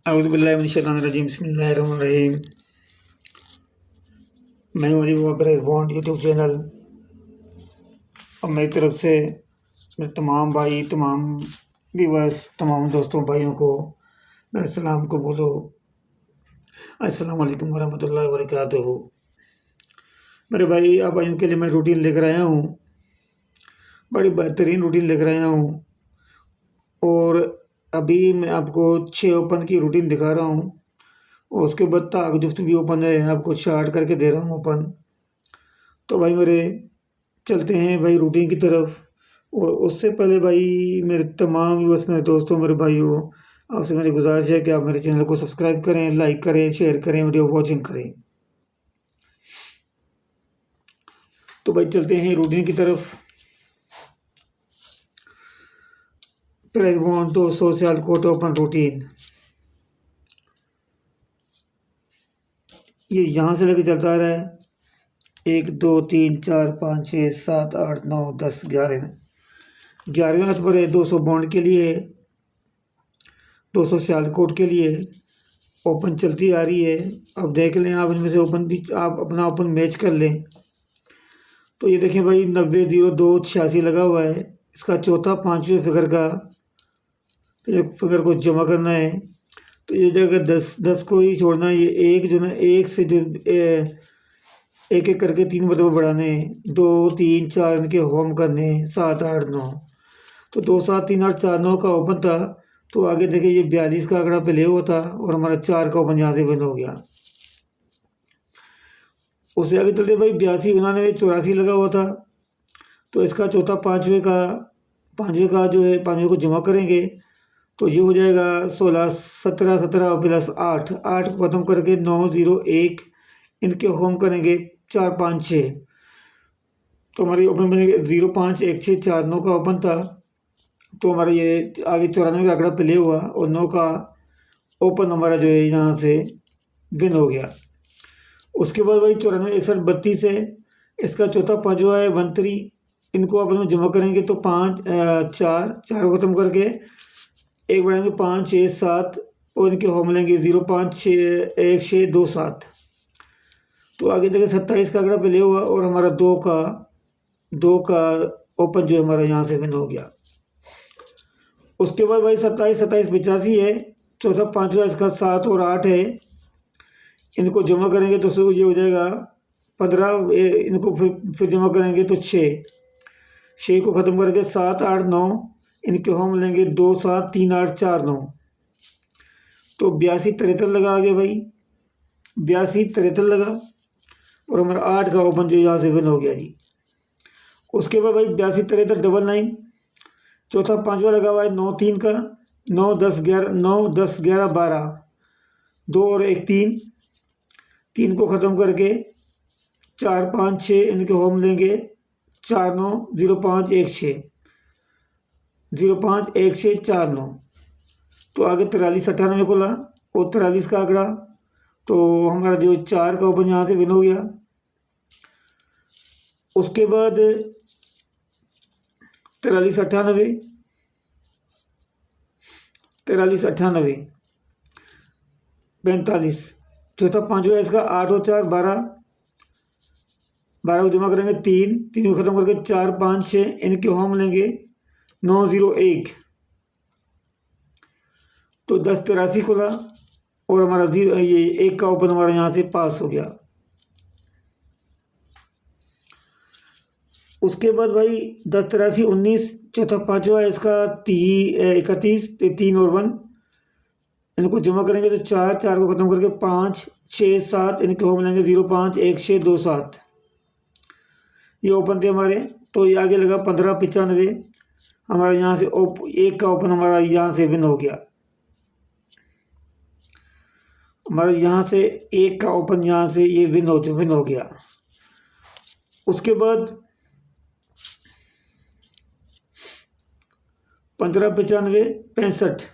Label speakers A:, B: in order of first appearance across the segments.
A: अऊज़ुबिल्लाहिमिनश्शैतानिर्रजीम बिस्मिल्लाहिर्रहमानिर्रहीम। मैं हूं Ali brothers bond YouTube channel और मेरी तरफ से मेरे तमाम भाई, तमाम व्यूअर्स, तमाम दोस्तों भाइयों को मेरे सलाम को बोलो। अस्सलाम वालेकुम वरहमतुल्लाहि वबरकातुहू। मेरे भाई आप भाइयों के लिए मैं रूटीन लेकर आया हूँ, बड़ी बेहतरीन रूटीन लेकर आया हूँ। और अभी मैं आपको 6 ओपन की रूटीन दिखा रहा हूँ और उसके बाद ताक जुफ्त भी ओपन है, आपको चार्ट करके दे रहा हूँ ओपन। तो भाई मेरे चलते हैं भाई रूटीन की तरफ। और उससे पहले भाई मेरे तमाम व्यूअर्स, मेरे दोस्तों, मेरे भाइयों, आपसे मेरी गुजारिश है कि आप मेरे चैनल को सब्सक्राइब करें, लाइक करें, शेयर करें, वीडियो वॉचिंग करें। तो भाई चलते हैं रूटीन की तरफ। प्राइस बॉन्ड 200 साल कोट ओपन रूटीन, ये यहाँ से लेके चलता आ रहा है 1 2 3 4 5 6 7 8 9 10 11वें हाथ पर है 200 बॉन्ड के लिए, 200 सियालकोट के लिए ओपन चलती आ रही है। अब देख लें आप इनमें से ओपन भी आप अपना ओपन मैच कर लें। तो ये देखें भाई 900286 लगा हुआ है, इसका चौथा 5वें फिगर का एक फिगर को जमा करना है। तो ये जगह 10 को ही छोड़ना है। ये एक जो ना एक से जो एक एक करके 3 मरतबा बढ़ाने, 2 3 4 इनके होम करने, 7 8 9। तो 2 7 3 8 4 9 का ओपन था। तो आगे देखिए ये 42 का आंकड़ा पहले हुआ था और हमारा 4 का ओपन यहाँ से बंद हो गया। उससे आगे चलते भाई 82 99 84 लगा हुआ था। तो इसका चौथा पाँचवें का जो है पाँचवें को जमा करेंगे तो ये हो जाएगा 16 17 17 प्लस 8 8 को ख़त्म करके 9 0 1 इनके होम करेंगे 4 5 6। तो हमारी ओपन बनेगी 0 5 1 6 4 9 का ओपन था। तो हमारा ये आगे 94 का आंकड़ा प्ले हुआ और 9 का ओपन हमारा जो है यहाँ से विन हो गया। उसके बाद भाई 94 61 32 है, इसका चौथा पाँचवा है 13। इनको अपन में जमा करेंगे तो 5 4 4 को ख़त्म करके एक बढ़ाएंगे 5 6 7 और इनके होम लेंगे 0 5 6 1 6 2 7। तो आगे देखिए 27 का आंकड़ा प्ले हुआ और हमारा 2 का ओपन जो हमारा यहाँ से विन हो गया। उसके बाद भाई 27 27 85 है, चौथा पाँचवा इसका 7 और 8 है। इनको जमा करेंगे तो ये हो जाएगा 15। इनको फिर जमा करेंगे तो 6 को ख़त्म करके 7 8 9 इनके होम लेंगे 2 7 3 8 4 9। तो 82 73 लगा आगे भाई, 82 73 लगा और हमारा 8 का ओपन जो यहाँ से विन हो गया जी। उसके बाद भाई 82 73 99, चौथा पाँचवा लगा हुआ है 9 3 का, 9 10 11 12 2 और 1 3 को ख़त्म करके 4 5 6 इनके होम लेंगे 4 9 0 5 1 6 0 5 1 6 4 9। तो आगे 43 98 को ला और 43 का आंकड़ा, तो हमारा जो 4 का ओपन यहाँ से विन हो गया। उसके बाद 43 98 45, चौथा पाँचवा इसका 8 और 4 12 को जमा करेंगे 3 को ख़त्म करके 4 5 6 इनके होम लेंगे 9 0 1। तो 10 83 को ला और हमारा ये 1 का ओपन हमारा यहाँ से पास हो गया। उसके बाद भाई 10 83 19, चौथा पाँचवा इसका 31 3 और 1 इनको जमा करेंगे तो 4 को ख़त्म करके 5 6 7 इनके होम लेंगे 0 5 1 6 2 7। ये ओपन थे हमारे। तो ये आगे लगा 15 95, हमारा यहाँ से 1 का ओपन हमारा यहाँ से विन हो गया। हमारा यहाँ से 1 का ओपन यहाँ से ये विन हो गया। उसके बाद 15 95 65,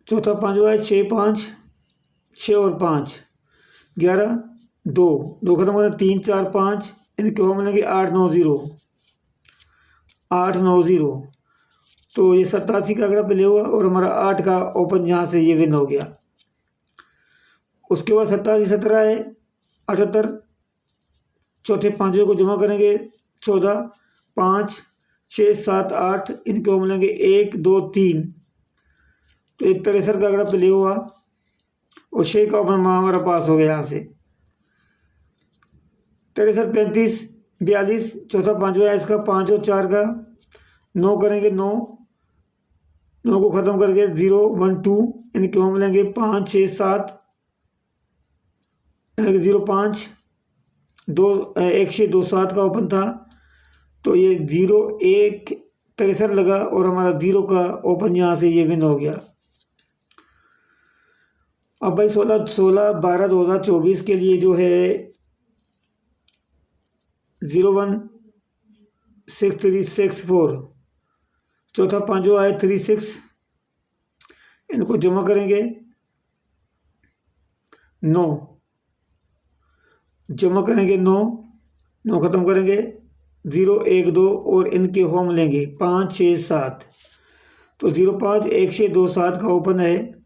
A: चौथा पाँचवा है 6 5 6 और 5 11 2 ख़त्म करके 3 4 5 इनके होम लेंगे 8 9 0 8 9 0। तो ये 87 का आंकड़ा प्ले हुआ और हमारा 8 का ओपन यहाँ से ये विन हो गया। उसके बाद 87 17 है 78, चौथे पाँचवें को जमा करेंगे 14, 5 6 7 8, इनके हम लेंगे 1 2 3, तो एक 63 का आंकड़ा प्ले हुआ और 6 का ओपन हमारा पास हो गया यहाँ से। 63 35 42, चौथा पाँचवा है इसका 5 और 4 का 9 करेंगे 9 को ख़त्म करके 0 1 2, इनके हम लेंगे 5 6 7, यानी कि 0 5 2 1 6 2 7 का ओपन था, तो ये 0 1 63 लगा और हमारा 0 का ओपन यहाँ से ये विन हो गया। अब भाई 16 12 2024 के लिए जो है 01 6 3 6 4, चौथा पाँचवा है 3 6, इनको जमा करेंगे 9 ख़त्म करेंगे 0 1 2 और इनके होम लेंगे 5 6 7, तो 0 5 1 6 2 7 का ओपन है।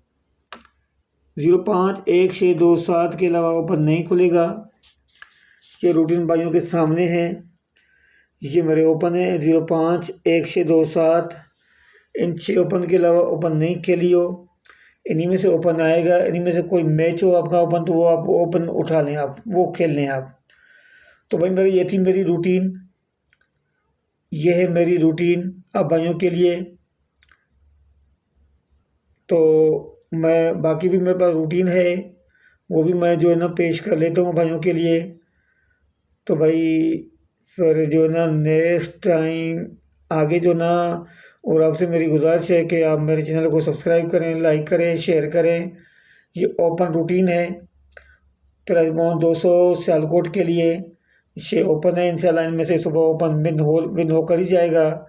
A: 0 5 1 6 2 7 के अलावा ओपन नहीं खुलेगा। ये रूटीन भाइयों के सामने है, ये मेरे ओपन है 0 5 1 6 2 7, इन 6 ओपन के अलावा ओपन नहीं खेलियो, इन्हीं में से ओपन आएगा, इन्हीं में से कोई मैच हो आपका ओपन तो वो आप ओपन उठा लें, आप वो खेल लें आप। तो भाई मेरी ये थी मेरी रूटीन, ये है मेरी रूटीन अब भाइयों के लिए। तो मैं बाकी भी मेरे पास रूटीन है, वो भी मैं जो है ना पेश कर लेता हूँ भाइयों के लिए। तो भाई फिर जो है ना नेक्स्ट टाइम आगे जो ना, और आपसे मेरी गुजारिश है कि आप मेरे चैनल को सब्सक्राइब करें, लाइक करें, शेयर करें। ये ओपन रूटीन है प्राइज बॉन्ड 200 सियालकोट के लिए, 6 ओपन है इंशाल्लाह, इनमें से सुबह ओपन विन होकर ही जाएगा।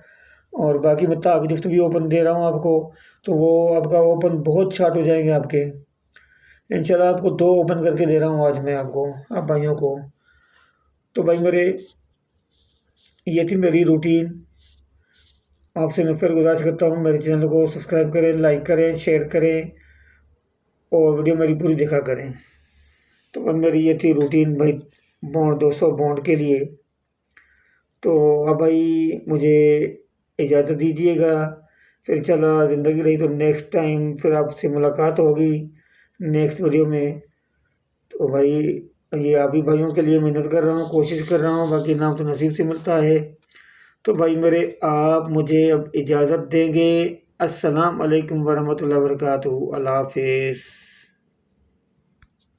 A: और बाकी मैं ताक गिफ्ट भी ओपन दे रहा हूँ आपको, तो वो आपका ओपन बहुत शार्ट हो जाएंगे आपके इंशाल्लाह। आपको 2 ओपन करके दे रहा हूँ आज मैं आपको, आप भाइयों को। तो भाई मेरे ये थी मेरी रूटीन, आपसे मैं फिर गुजारिश करता हूँ मेरे चैनल को सब्सक्राइब करें, लाइक करें, शेयर करें और वीडियो मेरी पूरी देखा करें। तो भाई मेरी ये थी रूटीन भाई बॉन्ड 200 बॉन्ड के लिए। तो अब भाई मुझे इजाज़त दीजिएगा, फिर चला ज़िंदगी रही तो नेक्स्ट टाइम फिर आपसे मुलाकात होगी नेक्स्ट वीडियो में। तो भाई ये आप ही भाइयों के लिए मेहनत कर रहा हूँ, कोशिश कर रहा हूँ, बाकी नाम तो नसीब से मिलता है। तो भाई मेरे आप मुझे अब इजाज़त देंगे। अस्सलाम वालेकुम वरहमतुल्लाहि वबरकातुहू। अल्लाह हाफ़िज़।